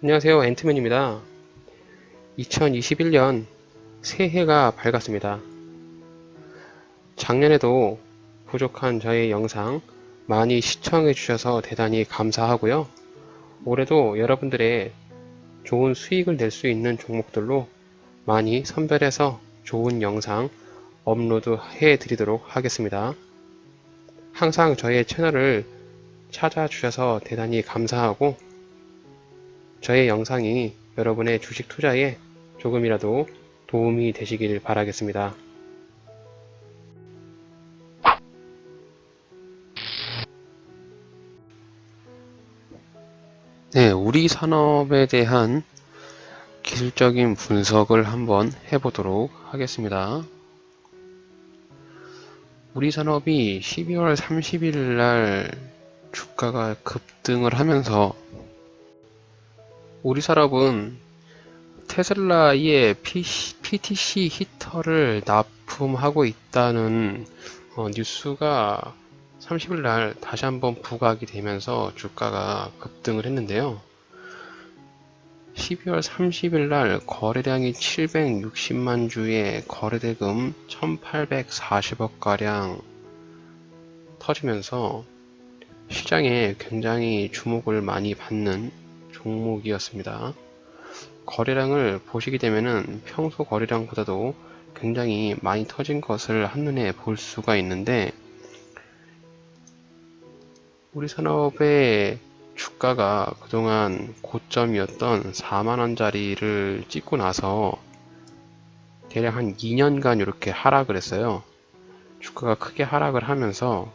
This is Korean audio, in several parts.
안녕하세요. 앤트맨입니다. 2021년 새해가 밝았습니다. 작년에도 부족한 저의 영상 많이 시청해 주셔서 대단히 감사하고요. 올해도 여러분들의 좋은 수익을 낼 수 있는 종목들로 많이 선별해서 좋은 영상 업로드해 드리도록 하겠습니다. 항상 저의 채널을 찾아주셔서 대단히 감사하고 저의 영상이 여러분의 주식 투자에 조금이라도 도움이 되시길 바라겠습니다. 네, 우리 산업에 대한 기술적인 분석을 한번 해보도록 하겠습니다. 우리 산업이 12월 30일 날 주가가 급등을 하면서 우리 산업은 테슬라의 PTC 히터를 납품하고 있다는 뉴스가 30일 날 다시 한번 부각이 되면서 주가가 급등을 했는데요. 12월 30일 날 거래량이 760만 주에 거래대금 1840억 가량 터지면서 시장에 굉장히 주목을 많이 받는 종목이었습니다. 거래량을 보시게 되면은 평소 거래량보다도 굉장히 많이 터진 것을 한눈에 볼 수가 있는데, 우리 산업의 주가가 그동안 고점이었던 4만원짜리를 찍고 나서 대략 한 2년간 이렇게 하락을 했어요. 주가가 크게 하락을 하면서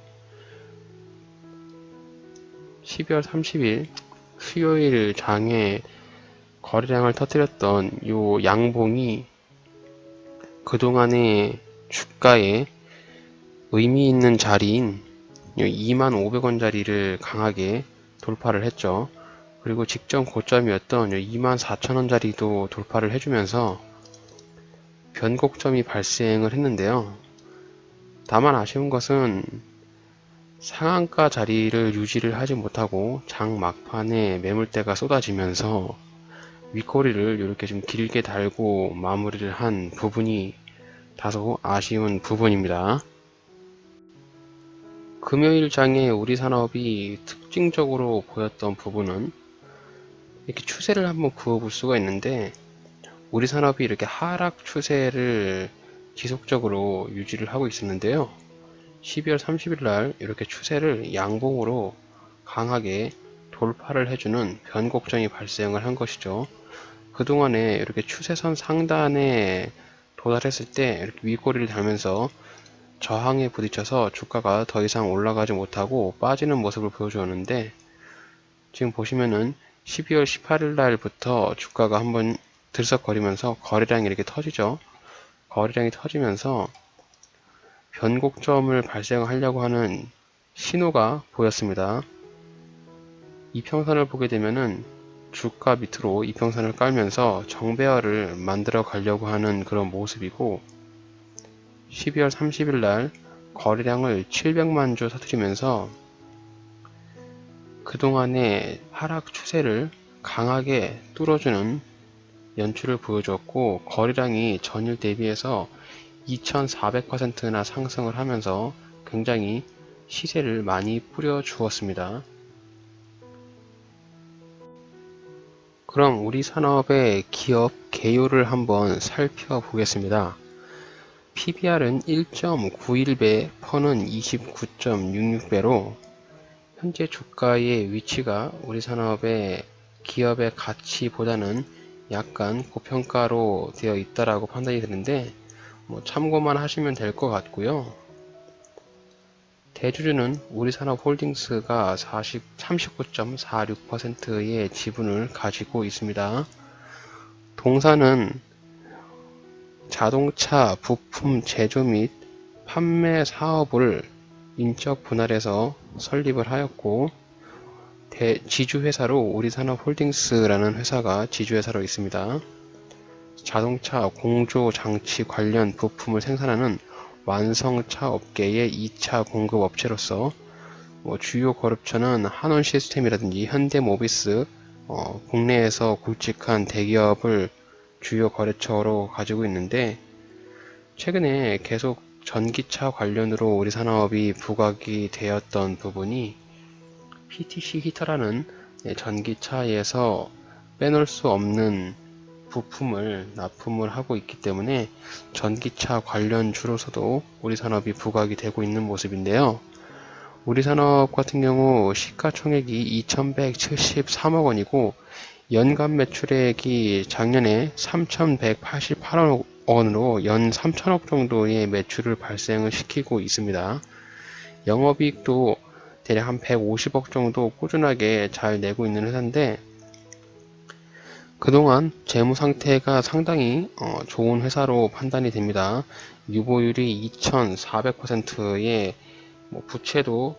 12월 30일 수요일 장에 거래량을 터뜨렸던 요 양봉이 그동안의 주가에 의미 있는 자리인 25,500원짜리를 강하게 돌파를 했죠. 그리고 직전 고점이었던 24,000원짜리도 돌파를 해주면서 변곡점이 발생을 했는데요. 다만 아쉬운 것은 상한가 자리를 유지를 하지 못하고 장 막판에 매물대가 쏟아지면서 윗꼬리를 이렇게 좀 길게 달고 마무리를 한 부분이 다소 아쉬운 부분입니다. 금요일장에 우리 산업이 특징적으로 보였던 부분은 이렇게 추세를 한번 그어볼 수가 있는데, 우리 산업이 이렇게 하락 추세를 지속적으로 유지를 하고 있었는데요. 12월 30일 날 이렇게 추세를 양봉으로 강하게 돌파를 해주는 변곡점이 발생을 한 것이죠. 그동안에 이렇게 추세선 상단에 도달했을 때 이렇게 윗꼬리를 달면서 저항에 부딪혀서 주가가 더 이상 올라가지 못하고 빠지는 모습을 보여주었는데, 지금 보시면은 12월 18일 날부터 주가가 한번 들썩거리면서 거래량이 이렇게 터지죠. 거래량이 터지면서 변곡점을 발생하려고 하는 신호가 보였습니다. 이평선을 보게 되면은 주가 밑으로 이평선을 깔면서 정배열을 만들어 가려고 하는 그런 모습이고, 12월 30일 날 거래량을 700만 주 터뜨리면서 그동안의 하락 추세를 강하게 뚫어주는 연출을 보여주었고, 거래량이 전일 대비해서 2400%나 상승을 하면서 굉장히 시세를 많이 뿌려주었습니다. 그럼 우리 산업의 기업 개요를 한번 살펴보겠습니다. PBR은 1.91배, 펀은 29.66배로 현재 주가의 위치가 우리 산업의 기업의 가치보다는 약간 고평가로 되어 있다라고 판단이 되는데, 참고만 하시면 될 것 같고요. 대주주는 우리산업홀딩스가 39.46%의 지분을 가지고 있습니다. 동사는 자동차 부품 제조 및 판매 사업을 인적 분할해서 설립을 하였고, 지주회사로 우리산업홀딩스라는 회사가 지주회사로 있습니다. 자동차 공조 장치 관련 부품을 생산하는 완성차 업계의 2차 공급 업체로서 주요 거래처는 한원시스템이라든지 현대모비스, 국내에서 굵직한 대기업을 주요 거래처로 가지고 있는데, 최근에 계속 전기차 관련으로 우리 산업이 부각이 되었던 부분이 PTC 히터라는 전기차에서 빼놓을 수 없는 부품을 납품을 하고 있기 때문에 전기차 관련주로서도 우리 산업이 부각이 되고 있는 모습인데요. 우리 산업 같은 경우 시가총액이 2173억 원이고 연간 매출액이 작년에 3188억 원으로 연 3000억 정도의 매출을 발생을 시키고 있습니다. 영업이익도 대략 한 150억 정도 꾸준하게 잘 내고 있는 회사인데, 그동안 재무 상태가 상당히 좋은 회사로 판단이 됩니다. 유보율이 2400%의 부채도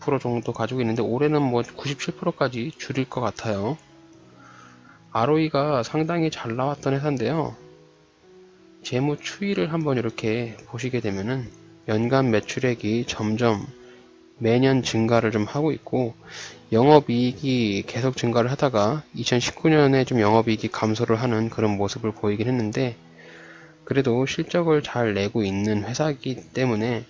100% 정도 가지고 있는데 올해는 97%까지 줄일 것 같아요. ROE가 상당히 잘 나왔던 회사인데요. 재무 추이를 한번 이렇게 보시게 되면은 연간 매출액이 점점 매년 증가를 좀 하고 있고, 영업이익이 계속 증가를 하다가 2019년에 좀 영업이익이 감소를 하는 그런 모습을 보이긴 했는데, 그래도 실적을 잘 내고 있는 회사이기 때문에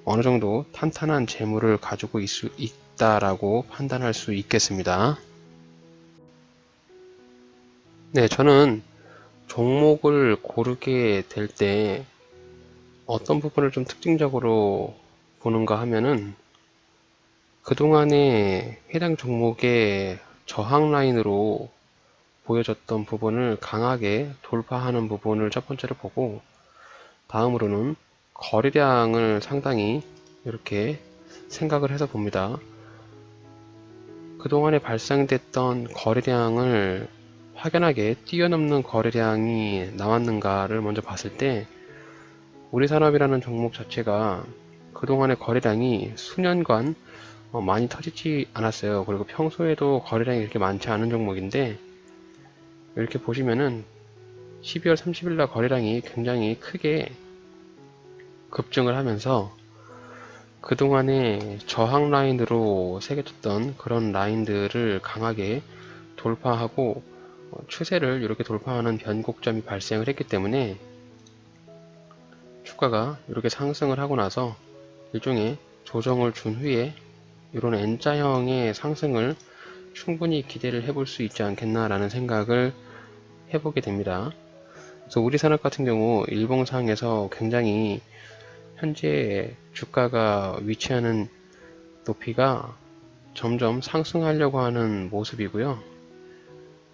어느 정도 탄탄한 재물을 가지고 있다라고 판단할 수 있겠습니다. 네, 저는 종목을 고르게 될 때 어떤 부분을 좀 특징적으로 보는가 하면은, 그동안에 해당 종목의 저항 라인으로 보여졌던 부분을 강하게 돌파하는 부분을 첫 번째로 보고, 다음으로는 거래량을 상당히 이렇게 생각을 해서 봅니다. 그동안에 발생됐던 거래량을 확연하게 뛰어넘는 거래량이 나왔는가를 먼저 봤을 때, 우리 산업이라는 종목 자체가 그동안의 거래량이 수년간 많이 터지지 않았어요. 그리고 평소에도 거래량이 이렇게 많지 않은 종목인데, 이렇게 보시면은 12월 30일 날 거래량이 굉장히 크게 급증을 하면서 그동안에 저항 라인으로 새겨졌던 그런 라인들을 강하게 돌파하고 추세를 이렇게 돌파하는 변곡점이 발생을 했기 때문에 주가가 이렇게 상승을 하고 나서 일종의 조정을 준 후에 이런 N자형의 상승을 충분히 기대를 해볼 수 있지 않겠나라는 생각을 해보게 됩니다. 그래서 우리 산업 같은 경우 일봉상에서 굉장히 현재 주가가 위치하는 높이가 점점 상승하려고 하는 모습이고요.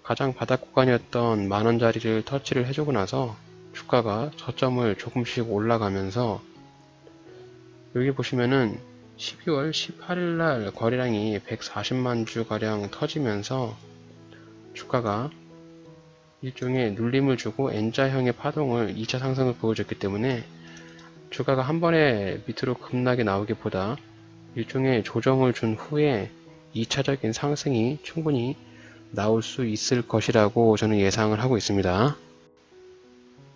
가장 바닥 구간이었던 만원짜리를 터치를 해주고 나서 주가가 저점을 조금씩 올라가면서, 여기 보시면은 12월 18일 날 거래량이 140만 주 가량 터지면서 주가가 일종의 눌림을 주고 N자형의 파동을 2차 상승을 보여줬기 때문에 주가가 한 번에 밑으로 급락이 나오기보다 일종의 조정을 준 후에 2차적인 상승이 충분히 나올 수 있을 것이라고 저는 예상을 하고 있습니다.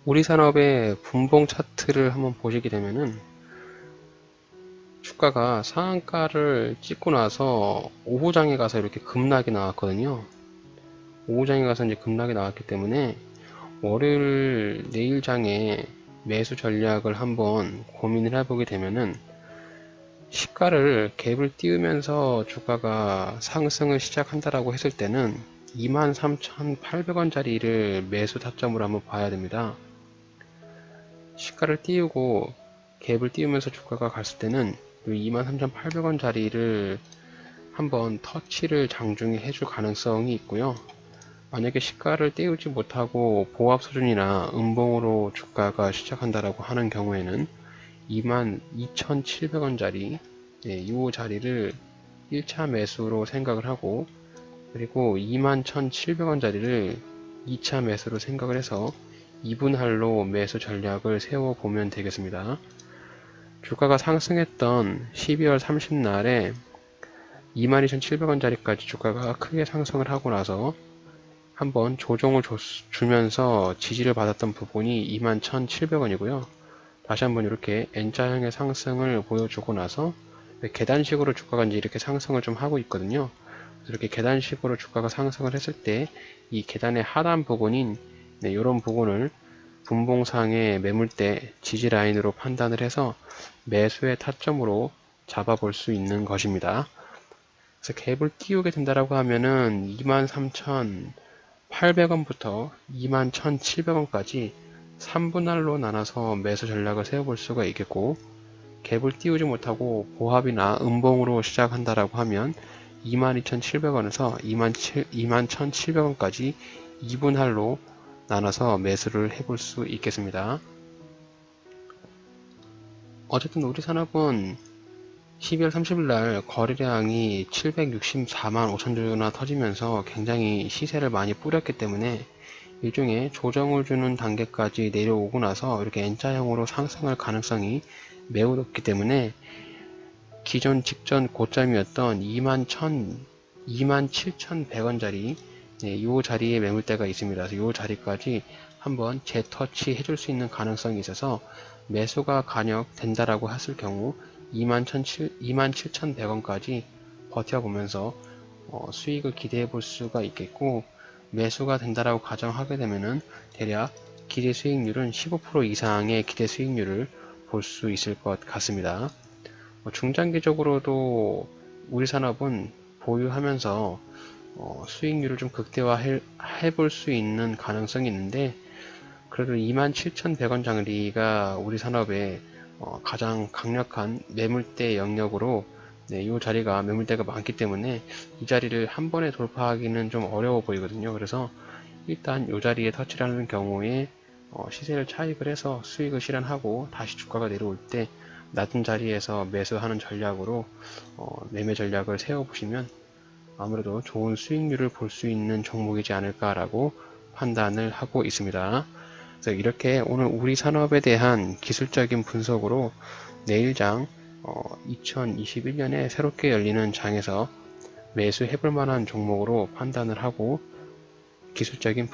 우리 산업의 분봉 차트를 한번 보시게 되면은 주가가 상한가를 찍고 나서 오후장에 가서 이렇게 급락이 나왔거든요. 오후장에 가서 이제 급락이 나왔기 때문에 월요일 내일장에 매수 전략을 한번 고민을 해보게 되면은, 시가를 갭을 띄우면서 주가가 상승을 시작한다라고 했을 때는 23,800원짜리를 매수 타점으로 한번 봐야 됩니다. 시가를 띄우고 갭을 띄우면서 주가가 갔을 때는 23,800원짜리를 한번 터치를 장중에 해줄 가능성이 있고요. 만약에 시가를 띄우지 못하고 보합 수준이나 음봉으로 주가가 시작한다라고 하는 경우에는 22,700원짜리 이 자리를 1차 매수로 생각을 하고, 그리고 21,700원짜리를 2차 매수로 생각을 해서 2분할로 매수 전략을 세워보면 되겠습니다. 주가가 상승했던 12월 30날에 22,700원짜리까지 주가가 크게 상승을 하고 나서 한번 조정을 주면서 지지를 받았던 부분이 21,700원이고요. 다시 한번 이렇게 N자형의 상승을 보여주고 나서 계단식으로 주가가 이제 이렇게 상승을 좀 하고 있거든요. 이렇게 계단식으로 주가가 상승을 했을 때 이 계단의 하단 부분인 이런 부분을 분봉상의 매물대 지지 라인으로 판단을 해서 매수의 타점으로 잡아볼 수 있는 것입니다. 그래서 갭을 띄우게 된다라고 하면은 23,800원부터 21,700원까지 3분할로 나눠서 매수 전략을 세워볼 수가 있겠고, 갭을 띄우지 못하고 보합이나 음봉으로 시작한다라고 하면 22,700원에서 21,700원까지 2분할로 나눠서 매수를 해볼 수 있겠습니다. 어쨌든 우리 산업은 12월 30일 날 거래량이 764만 5천 주나 터지면서 굉장히 시세를 많이 뿌렸기 때문에 일종의 조정을 주는 단계까지 내려오고 나서 이렇게 N자형으로 상승할 가능성이 매우 높기 때문에 기존 직전 고점이었던 27,100원짜리 이 자리에 매물대가 있습니다. 그래서 이 자리까지 한번 재터치 해줄 수 있는 가능성이 있어서 매수가 간역된다라고 했을 경우 27,100원까지 버텨보면서 수익을 기대해 볼 수가 있겠고, 매수가 된다라고 가정하게 되면은 대략 기대 수익률은 15% 이상의 기대 수익률을 볼 수 있을 것 같습니다. 중장기적으로도 우리 산업은 보유하면서 수익률을 좀 극대화해 볼 수 있는 가능성이 있는데, 그래도 27,100원 장리가 우리 산업의 가장 강력한 매물대 영역으로 이 자리가 매물대가 많기 때문에 이 자리를 한 번에 돌파하기는 좀 어려워 보이거든요. 그래서 일단 이 자리에 터치를 하는 경우에 시세를 차익을 해서 수익을 실현하고 다시 주가가 내려올 때 낮은 자리에서 매수하는 전략으로 매매 전략을 세워보시면 아무래도 좋은 수익률을 볼 수 있는 종목이지 않을까라고 판단을 하고 있습니다. 그래서 이렇게 오늘 우리 산업에 대한 기술적인 분석으로 내일장 2021년에 새롭게 열리는 장에서 매수해볼 만한 종목으로 판단을 하고 기술적인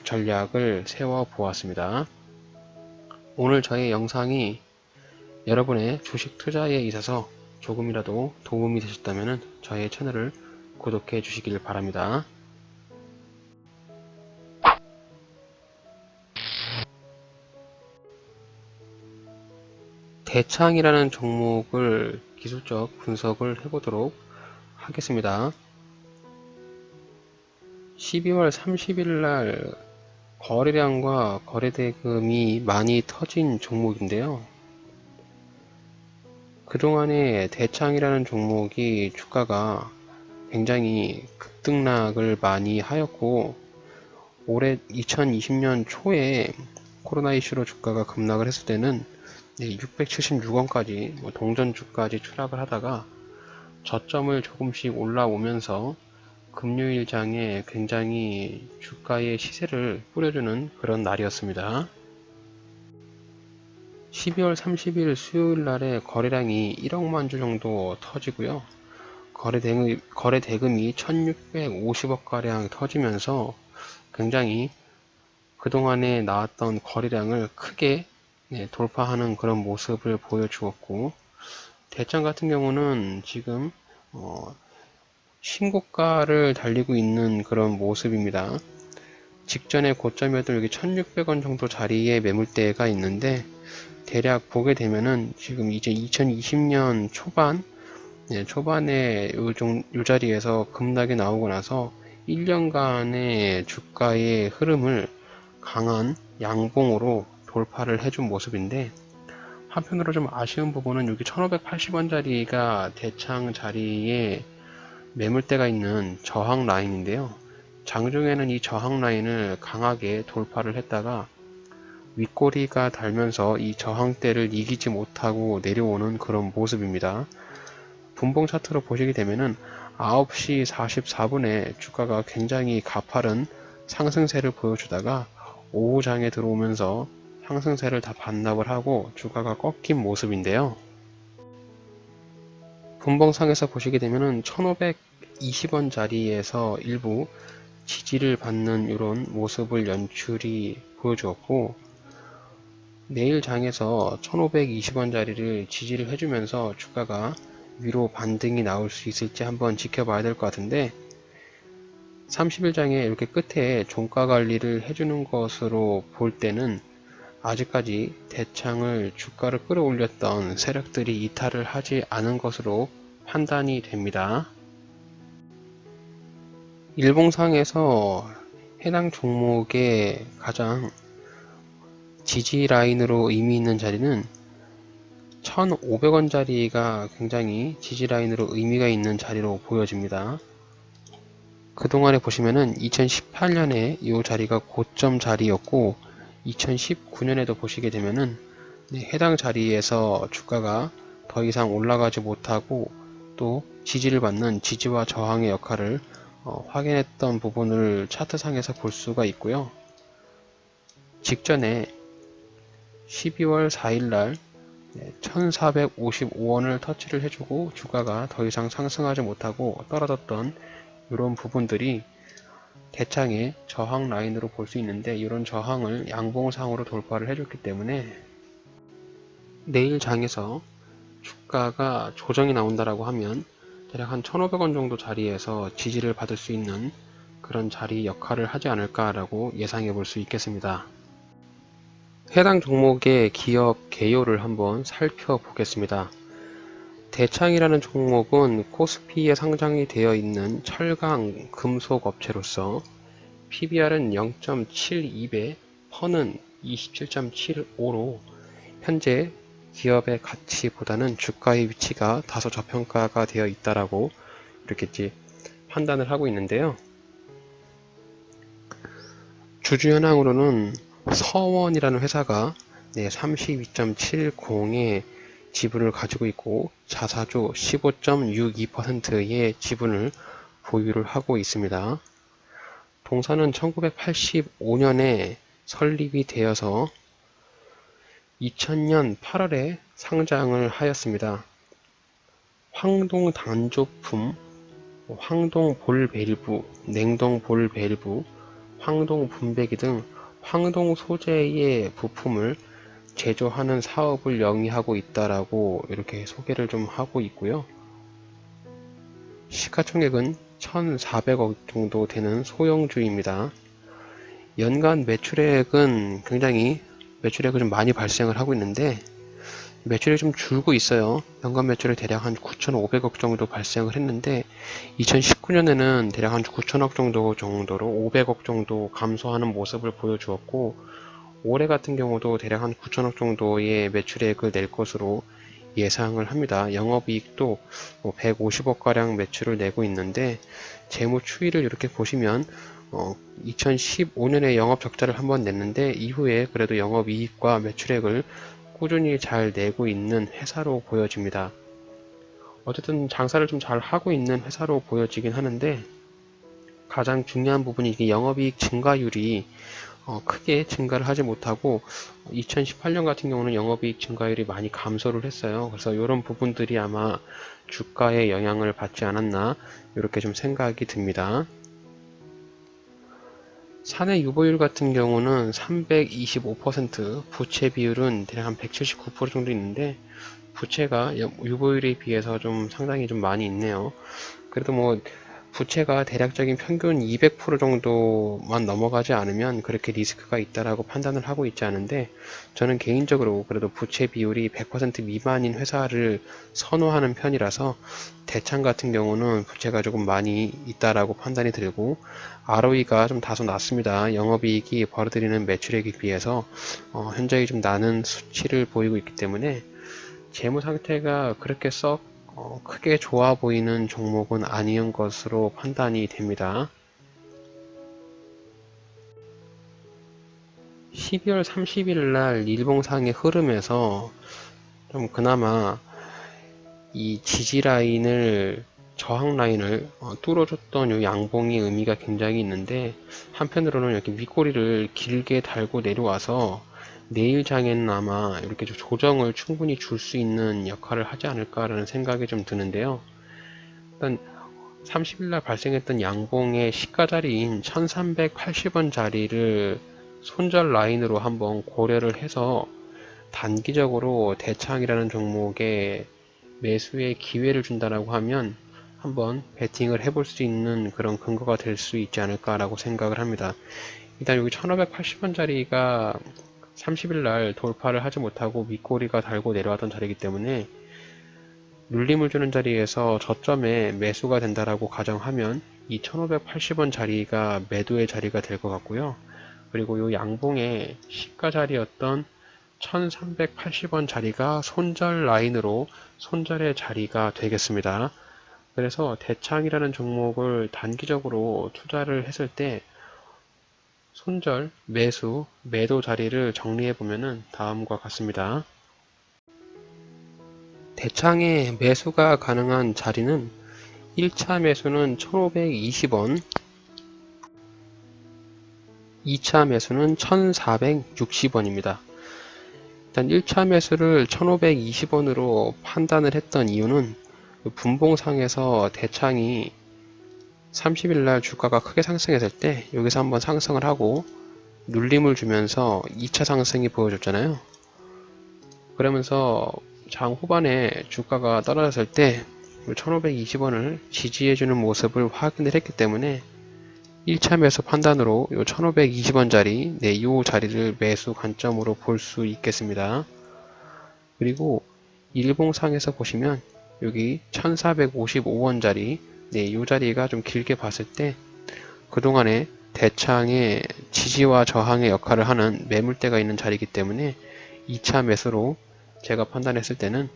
전략을 세워 보았습니다. 오늘 저의 영상이 여러분의 주식 투자에 있어서 조금이라도 도움이 되셨다면 저의 채널을 구독해 주시길 바랍니다. 대창이라는 종목을 기술적 분석을 해보도록 하겠습니다. 12월 30일 날 거래량과 거래대금이 많이 터진 종목인데요. 그동안에 대창이라는 종목이 주가가 굉장히 급등락을 많이 하였고, 올해 2020년 초에 코로나 이슈로 주가가 급락을 했을 때는 676원까지 동전주까지 추락을 하다가 저점을 조금씩 올라오면서 금요일장에 굉장히 주가의 시세를 뿌려주는 그런 날이었습니다. 12월 30일 수요일 날에 거래량이 1억만 주 정도 터지고요. 거래대금이 1650억가량 터지면서 굉장히 그동안에 나왔던 거래량을 크게 돌파하는 그런 모습을 보여주었고, 대창 같은 경우는 지금 신고가를 달리고 있는 그런 모습입니다. 직전에 고점이었던 여기 1600원 정도 자리에 매물대가 있는데, 대략 보게 되면은 지금 이제 2020년 초반에 요 자리에서 급락이 나오고 나서 1년간의 주가의 흐름을 강한 양봉으로 돌파를 해준 모습인데, 한편으로 좀 아쉬운 부분은 여기 1580원짜리가 대창 자리에 매물대가 있는 저항 라인인데요. 장중에는 이 저항 라인을 강하게 돌파를 했다가 윗꼬리가 달면서 이 저항대를 이기지 못하고 내려오는 그런 모습입니다. 분봉 차트로 보시게 되면은 9시 44분에 주가가 굉장히 가파른 상승세를 보여주다가 오후장에 들어오면서 상승세를 다 반납을 하고 주가가 꺾인 모습인데요. 분봉상에서 보시게 되면은 1520원 자리에서 일부 지지를 받는 이런 모습을 연출이 보여주었고, 내일 장에서 1520원 자리를 지지를 해주면서 주가가 위로 반등이 나올 수 있을지 한번 지켜봐야 될 것 같은데, 30일장에 이렇게 끝에 종가 관리를 해주는 것으로 볼 때는 아직까지 대창을 주가를 끌어올렸던 세력들이 이탈을 하지 않은 것으로 판단이 됩니다. 일봉상에서 해당 종목의 가장 지지 라인으로 의미 있는 자리는 1,500원짜리가 굉장히 지지 라인으로 의미가 있는 자리로 보여집니다. 그동안에 보시면은 2018년에 이 자리가 고점 자리였고 2019년에도 보시게 되면은 해당 자리에서 주가가 더 이상 올라가지 못하고 또 지지를 받는 지지와 저항의 역할을 확인했던 부분을 차트상에서 볼 수가 있고요. 직전에 12월 4일날 1455원을 터치를 해주고 주가가 더 이상 상승하지 못하고 떨어졌던 이런 부분들이 대창의 저항 라인으로 볼 수 있는데, 이런 저항을 양봉상으로 돌파를 해줬기 때문에 내일 장에서 주가가 조정이 나온다라고 하면 대략 한 1,500원 정도 자리에서 지지를 받을 수 있는 그런 자리 역할을 하지 않을까라고 예상해 볼 수 있겠습니다. 해당 종목의 기업 개요를 한번 살펴보겠습니다. 대창이라는 종목은 코스피에 상장이 되어 있는 철강 금속 업체로서 PBR은 0.72배, 펀은 27.75로 현재 기업의 가치보다는 주가의 위치가 다소 저평가가 되어 있다라고 이렇게 판단을 하고 있는데요. 주주현황으로는 서원이라는 회사가 32.70의 지분을 가지고 있고 자사주 15.62%의 지분을 보유를 하고 있습니다. 동사는 1985년에 설립이 되어서 2000년 8월에 상장을 하였습니다. 황동 단조품, 황동 볼밸브, 냉동 볼밸브, 황동 분배기 등 황동 소재의 부품을 제조하는 사업을 영위하고 있다라고 이렇게 소개를 좀 하고 있고요. 시가총액은 1,400억 정도 되는 소형주입니다. 연간 매출액은 매출액을 좀 많이 발생을 하고 있는데 매출이 좀 줄고 있어요. 연간 매출이 대략 한 9,500억 정도 발생을 했는데 2019년에는 대략 한 9천억 정도로 500억 정도 감소하는 모습을 보여주었고, 올해 같은 경우도 대략 한 9천억 정도의 매출액을 낼 것으로 예상을 합니다. 영업이익도 150억가량 매출을 내고 있는데, 재무 추이를 이렇게 보시면 2015년에 영업 적자를 한번 냈는데 이후에 그래도 영업이익과 매출액을 꾸준히 잘 내고 있는 회사로 보여집니다. 어쨌든 장사를 좀 잘 하고 있는 회사로 보여지긴 하는데, 가장 중요한 부분이 이게 영업이익 증가율이 크게 증가를 하지 못하고 2018년 같은 경우는 영업이익 증가율이 많이 감소를 했어요. 그래서 이런 부분들이 아마 주가에 영향을 받지 않았나 이렇게 좀 생각이 듭니다. 사내 유보율 같은 경우는 325%, 부채 비율은 대략 한 179% 정도 있는데 부채가 유보율에 비해서 좀 상당히 좀 많이 있네요. 그래도 부채가 대략적인 평균 200% 정도만 넘어가지 않으면 그렇게 리스크가 있다라고 판단을 하고 있지 않은데, 저는 개인적으로 그래도 부채 비율이 100% 미만인 회사를 선호하는 편이라서 대창 같은 경우는 부채가 조금 많이 있다라고 판단이 들고, ROE가 좀 다소 낮습니다. 영업이익이 벌어들이는 매출액에 비해서 현저히 좀 나는 수치를 보이고 있기 때문에 재무 상태가 그렇게 썩 크게 좋아 보이는 종목은 아니은 것으로 판단이 됩니다. 12월 30일 날 일봉상의 흐름에서 좀 그나마 이 지지 라인을 저항 라인을 뚫어줬던 이 양봉의 의미가 굉장히 있는데, 한편으로는 이렇게 윗꼬리를 길게 달고 내려와서 내일 장에는 아마 이렇게 좀 조정을 충분히 줄 수 있는 역할을 하지 않을까라는 생각이 좀 드는데요. 일단 30일날 발생했던 양봉의 시가 자리인 1380원 자리를 손절 라인으로 한번 고려를 해서 단기적으로 대창이라는 종목의 매수의 기회를 준다라고 하면 한번 베팅을 해볼 수 있는 그런 근거가 될 수 있지 않을까라고 생각을 합니다. 일단 여기 1580원짜리가 30일 날 돌파를 하지 못하고 윗꼬리가 달고 내려왔던 자리이기 때문에 눌림을 주는 자리에서 저점에 매수가 된다라고 가정하면 이 1580원 자리가 매도의 자리가 될 것 같고요. 그리고 이 양봉의 시가 자리였던 1380원 자리가 손절 라인으로 손절의 자리가 되겠습니다. 그래서 대창이라는 종목을 단기적으로 투자를 했을 때 손절, 매수, 매도 자리를 정리해 보면 다음과 같습니다. 대창의 매수가 가능한 자리는 1차 매수는 1520원, 2차 매수는 1460원입니다. 일단 1차 매수를 1520원으로 판단을 했던 이유는 분봉상에서 대창이 30일날 주가가 크게 상승했을 때 여기서 한번 상승을 하고 눌림을 주면서 2차 상승이 보여줬잖아요. 그러면서 장 후반에 주가가 떨어졌을 때 1520원을 지지해주는 모습을 확인을 했기 때문에 1차 매수 판단으로 이 1520원짜리 이 자리를 매수 관점으로 볼 수 있겠습니다. 그리고 일봉상에서 보시면 여기 1455원짜리 이 자리가 좀 길게 봤을 때 그동안에 대창의 지지와 저항의 역할을 하는 매물대가 있는 자리이기 때문에 2차 매수로 제가 판단했을 때는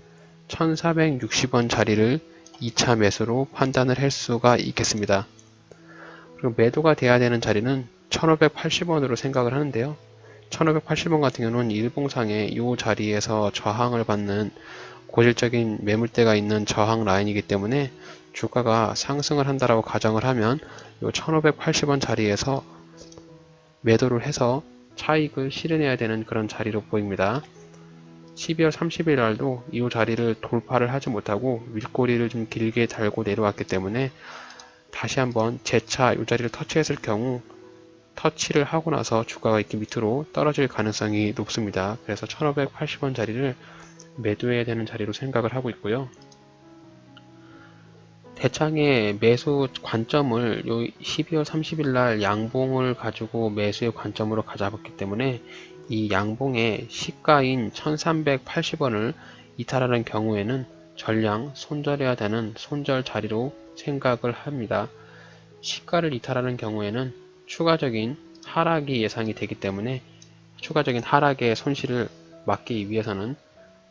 1460원 자리를 2차 매수로 판단을 할 수가 있겠습니다. 그리고 매도가 돼야 되는 자리는 1580원으로 생각을 하는데요. 1580원 같은 경우는 일봉상의 이 자리에서 저항을 받는 고질적인 매물대가 있는 저항 라인이기 때문에 주가가 상승을 한다라고 가정을 하면 이 1580원 자리에서 매도를 해서 차익을 실현해야 되는 그런 자리로 보입니다. 12월 30일 날도 이 자리를 돌파를 하지 못하고 윗꼬리를 좀 길게 달고 내려왔기 때문에 다시 한번 재차 이 자리를 터치했을 경우 터치를 하고 나서 주가가 이렇게 밑으로 떨어질 가능성이 높습니다. 그래서 1580원 자리를 매도해야 되는 자리로 생각을 하고 있고요. 대창의 매수 관점을 요 12월 30일 날 양봉을 가지고 매수의 관점으로 가져봤기 때문에 이 양봉의 시가인 1380원을 이탈하는 경우에는 전량 손절해야 되는 손절 자리로 생각을 합니다. 시가를 이탈하는 경우에는 추가적인 하락이 예상이 되기 때문에 추가적인 하락의 손실을 막기 위해서는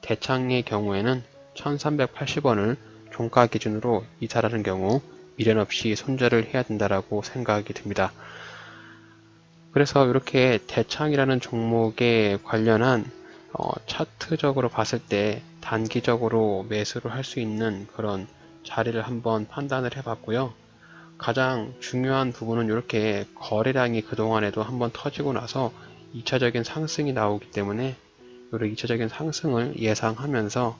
대창의 경우에는 1380원을 종가 기준으로 이탈하는 경우 미련 없이 손절을 해야 된다라고 생각이 듭니다. 그래서 이렇게 대창이라는 종목에 관련한 차트적으로 봤을 때 단기적으로 매수를 할 수 있는 그런 자리를 한번 판단을 해봤고요. 가장 중요한 부분은 이렇게 거래량이 그동안에도 한번 터지고 나서 2차적인 상승이 나오기 때문에 이런 2차적인 상승을 예상하면서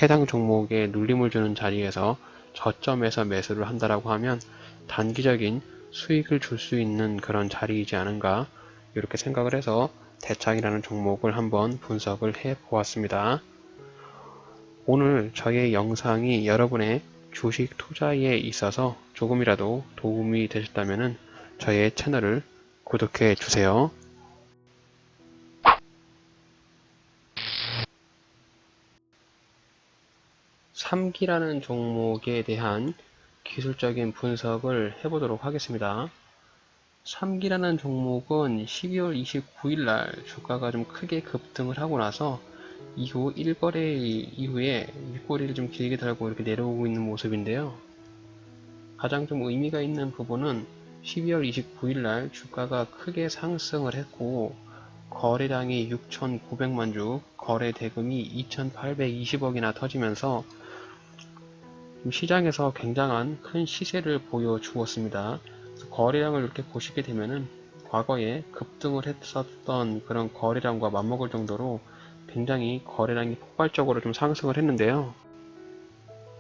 해당 종목에 눌림을 주는 자리에서 저점에서 매수를 한다라고 하면 단기적인 수익을 줄 수 있는 그런 자리이지 않은가 이렇게 생각을 해서 대창이라는 종목을 한번 분석을 해 보았습니다. 오늘 저의 영상이 여러분의 주식 투자에 있어서 조금이라도 도움이 되셨다면 저의 채널을 구독해 주세요. 3기라는 종목에 대한 기술적인 분석을 해보도록 하겠습니다. 3기라는 종목은 12월 29일 날 주가가 좀 크게 급등을 하고 나서 이후 1거래 이후에 윗꼬리를 좀 길게 달고 이렇게 내려오고 있는 모습인데요. 가장 좀 의미가 있는 부분은 12월 29일 날 주가가 크게 상승을 했고 거래량이 6,900만 주, 거래 대금이 2,820억이나 터지면서 시장에서 굉장한 큰 시세를 보여주었습니다. 거래량을 이렇게 보시게 되면은 과거에 급등을 했었던 그런 거래량과 맞먹을 정도로 굉장히 거래량이 폭발적으로 좀 상승을 했는데요.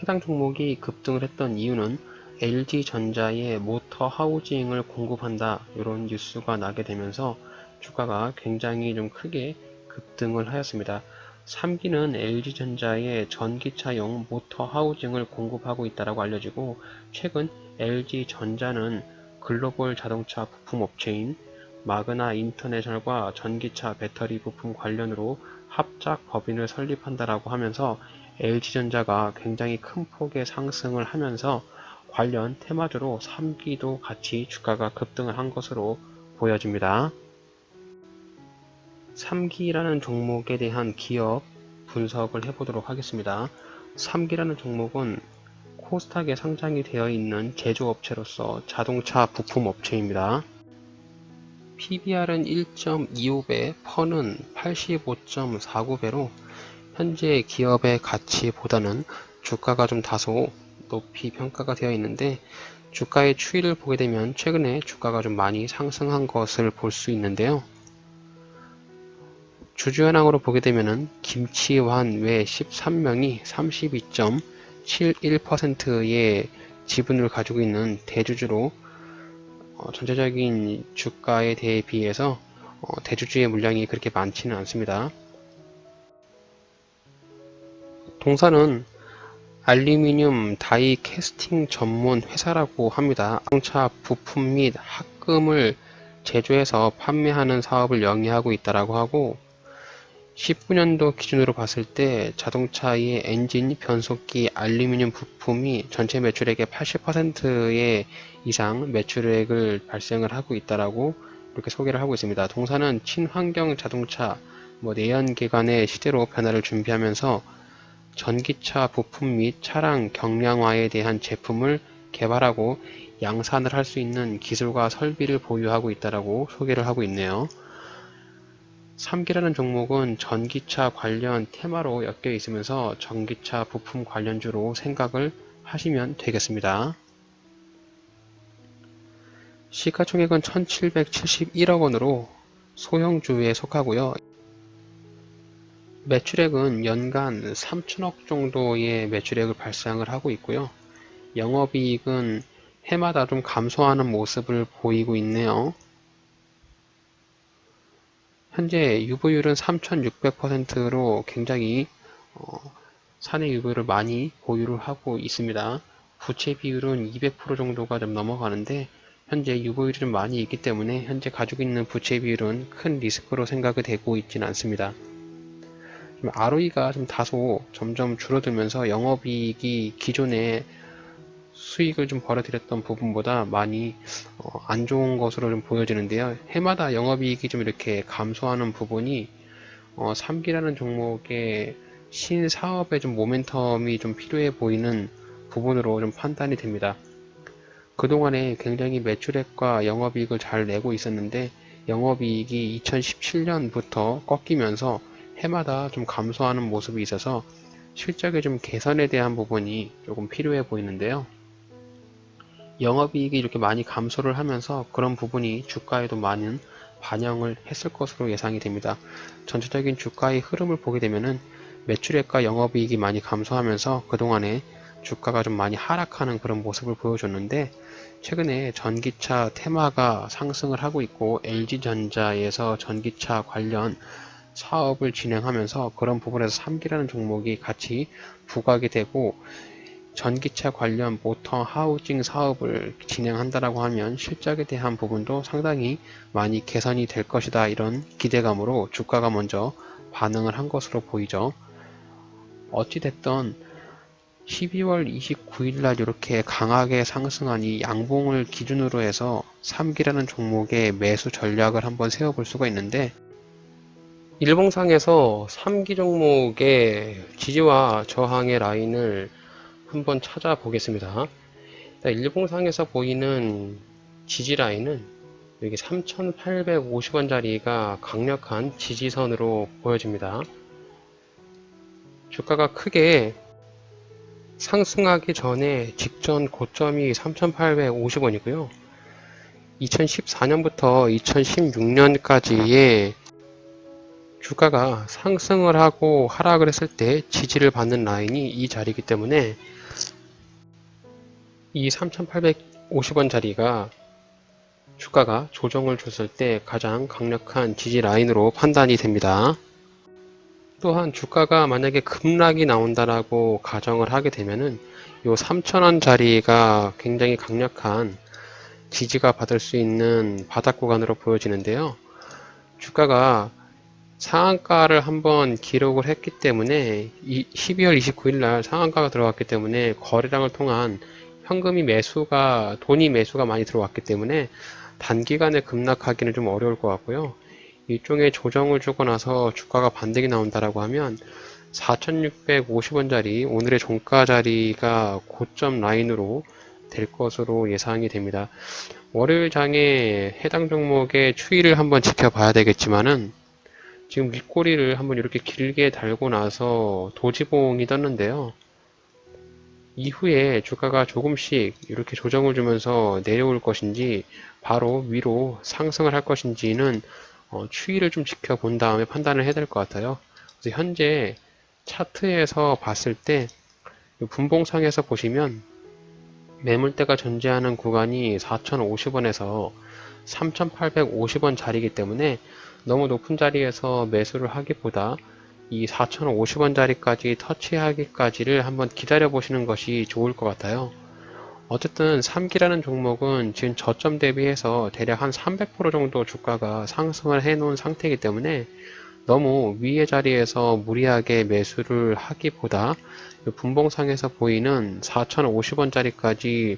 해당 종목이 급등을 했던 이유는 LG전자의 모터 하우징을 공급한다 이런 뉴스가 나게 되면서 주가가 굉장히 좀 크게 급등을 하였습니다. 3기는 LG전자의 전기차용 모터 하우징을 공급하고 있다고 알려지고, 최근 LG전자는 글로벌 자동차 부품 업체인 마그나 인터내셔널과 전기차 배터리 부품 관련으로 합작 법인을 설립한다라고 하면서 LG전자가 굉장히 큰 폭의 상승을 하면서 관련 테마주로 3기도 같이 주가가 급등을 한 것으로 보여집니다. 3기라는 종목에 대한 기업 분석을 해보도록 하겠습니다. 3기라는 종목은 코스닥에 상장이 되어 있는 제조업체로서 자동차 부품 업체입니다. PBR은 1.25배, 펀은 85.49배로 현재 기업의 가치보다는 주가가 좀 다소 높이 평가가 되어 있는데, 주가의 추이를 보게 되면 최근에 주가가 좀 많이 상승한 것을 볼 수 있는데요. 주주현황으로 보게 되면은 김치환 외 13명이 32.71%의 지분을 가지고 있는 대주주로 전체적인 주가에 대비해서 대주주의 물량이 그렇게 많지는 않습니다. 동사는 알루미늄 다이 캐스팅 전문 회사라고 합니다. 자동차 부품 및 합금을 제조해서 판매하는 사업을 영위하고 있다고 하고, 19년도 기준으로 봤을 때 자동차의 엔진, 변속기, 알루미늄 부품이 전체 매출액의 80%의 이상 매출액을 발생을 하고 있다라고 이렇게 소개를 하고 있습니다. 동사는 친환경 자동차, 내연기관의 시대로 변화를 준비하면서 전기차 부품 및 차량 경량화에 대한 제품을 개발하고 양산을 할 수 있는 기술과 설비를 보유하고 있다라고 소개를 하고 있네요. 3기라는 종목은 전기차 관련 테마로 엮여 있으면서 전기차 부품 관련주로 생각을 하시면 되겠습니다. 시가총액은 1771억 원으로 소형주에 속하고요. 매출액은 연간 3천억 정도의 매출액을 발생을 하고 있고요. 영업이익은 해마다 좀 감소하는 모습을 보이고 있네요. 현재 유보율은 3600%로 굉장히 사내 유보율을 많이 보유를 하고 있습니다. 부채 비율은 200% 정도가 좀 넘어가는데, 현재 유보율이 좀 많이 있기 때문에 현재 가지고 있는 부채 비율은 큰 리스크로 생각이 되고 있지는 않습니다. ROE가 좀 다소 점점 줄어들면서 영업이익이 기존에 수익을 좀 벌어들였던 부분보다 많이 안 좋은 것으로 좀 보여지는데요. 해마다 영업이익이 좀 이렇게 감소하는 부분이 3기라는 종목의 신사업의 좀 모멘텀이 좀 필요해 보이는 부분으로 좀 판단이 됩니다. 그동안에 굉장히 매출액과 영업이익을 잘 내고 있었는데, 영업이익이 2017년부터 꺾이면서 해마다 좀 감소하는 모습이 있어서 실적의 좀 개선에 대한 부분이 조금 필요해 보이는데요. 영업이익이 이렇게 많이 감소를 하면서 그런 부분이 주가에도 많은 반영을 했을 것으로 예상이 됩니다. 전체적인 주가의 흐름을 보게 되면은 매출액과 영업이익이 많이 감소하면서 그동안에 주가가 좀 많이 하락하는 그런 모습을 보여줬는데, 최근에 전기차 테마가 상승을 하고 있고 LG전자에서 전기차 관련 사업을 진행하면서 그런 부분에서 3기라는 종목이 같이 부각이 되고, 전기차 관련 모터 하우징 사업을 진행한다라고 하면 실적에 대한 부분도 상당히 많이 개선이 될 것이다, 이런 기대감으로 주가가 먼저 반응을 한 것으로 보이죠. 어찌됐든 12월 29일 날 이렇게 강하게 상승하니 양봉을 기준으로 해서 3기라는 종목의 매수 전략을 한번 세워볼 수가 있는데, 일봉상에서 3기 종목의 지지와 저항의 라인을 한번 찾아보겠습니다. 일봉상에서 보이는 지지 라인은 여기 3,850원짜리가 강력한 지지선으로 보여집니다. 주가가 크게 상승하기 전에 직전 고점이 3,850원이고요. 2014년부터 2016년까지의 주가가 상승을 하고 하락을 했을 때 지지를 받는 라인이 이 자리이기 때문에 이 3,850원 자리가 주가가 조정을 줬을 때 가장 강력한 지지 라인으로 판단이 됩니다. 또한 주가가 만약에 급락이 나온다라고 가정을 하게 되면은 요 3,000원짜리가 굉장히 강력한 지지가 받을 수 있는 바닥 구간으로 보여지는데요. 주가가 상한가를 한번 기록을 했기 때문에 12월 29일 날 상한가가 들어왔기 때문에 거래량을 통한 돈이 매수가 많이 들어왔기 때문에 단기간에 급락하기는 좀 어려울 것 같고요. 일종의 조정을 주고 나서 주가가 반등이 나온다라고 하면 4,650원짜리 오늘의 종가 자리가 고점 라인으로 될 것으로 예상이 됩니다. 월요일 장에 해당 종목의 추이를 한번 지켜봐야 되겠지만은 지금 윗꼬리를 한번 이렇게 길게 달고 나서 도지봉이 떴는데요. 이후에 주가가 조금씩 이렇게 조정을 주면서 내려올 것인지 바로 위로 상승을 할 것인지는 추이를 좀 지켜본 다음에 판단을 해야 될 것 같아요. 그래서 현재 차트에서 봤을 때 분봉상에서 보시면 매물대가 존재하는 구간이 4,050원에서 3,850원 자리이기 때문에 너무 높은 자리에서 매수를 하기보다 이 4,050원 자리까지 터치하기까지를 한번 기다려 보시는 것이 좋을 것 같아요. 어쨌든 3기라는 종목은 지금 저점 대비해서 대략 한 300% 정도 주가가 상승을 해 놓은 상태이기 때문에 너무 위의 자리에서 무리하게 매수를 하기보다 분봉상에서 보이는 4,050원짜리까지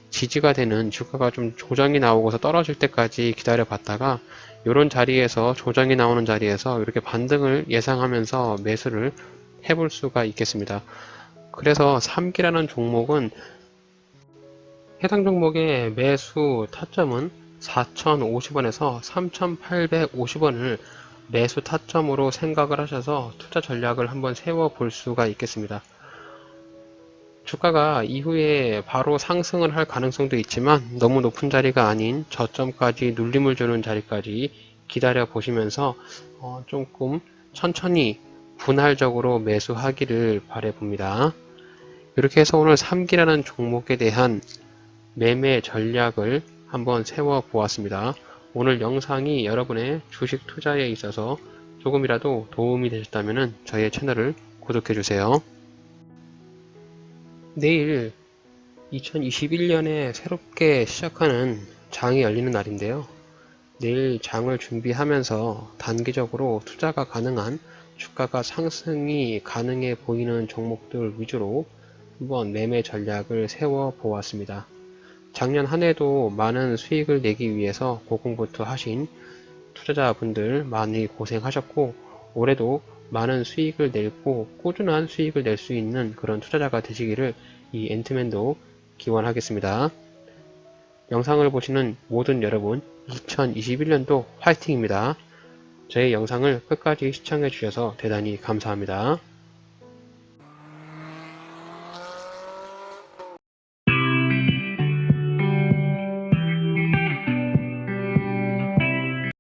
지지가 되는 주가가 좀 조정이 나오고서 떨어질 때까지 기다려 봤다가 이런 자리에서 조정이 나오는 자리에서 이렇게 반등을 예상하면서 매수를 해볼 수가 있겠습니다. 그래서 3기라는 종목은 해당 종목의 매수 타점은 4,050원에서 3,850원을 매수 타점으로 생각을 하셔서 투자 전략을 한번 세워 볼 수가 있겠습니다. 주가가 이후에 바로 상승을 할 가능성도 있지만 너무 높은 자리가 아닌 저점까지 눌림을 주는 자리까지 기다려 보시면서 조금 천천히 분할적으로 매수하기를 바래 봅니다. 이렇게 해서 오늘 3기라는 종목에 대한 매매 전략을 한번 세워 보았습니다. 오늘 영상이 여러분의 주식 투자에 있어서 조금이라도 도움이 되셨다면 저희 채널을 구독해 주세요. 내일 2021년에 새롭게 시작하는 장이 열리는 날인데요. 내일 장을 준비하면서 단기적으로 투자가 가능한 주가가 상승이 가능해 보이는 종목들 위주로 한번 매매 전략을 세워 보았습니다. 작년 한 해도 많은 수익을 내기 위해서 고군분투 하신 투자자분들 많이 고생하셨고 올해도 많은 수익을 내고 꾸준한 수익을 낼 수 있는 그런 투자자가 되시기를 이 앤트맨도 기원하겠습니다. 영상을 보시는 모든 여러분 2021년도 화이팅입니다. 저의 영상을 끝까지 시청해 주셔서 대단히 감사합니다.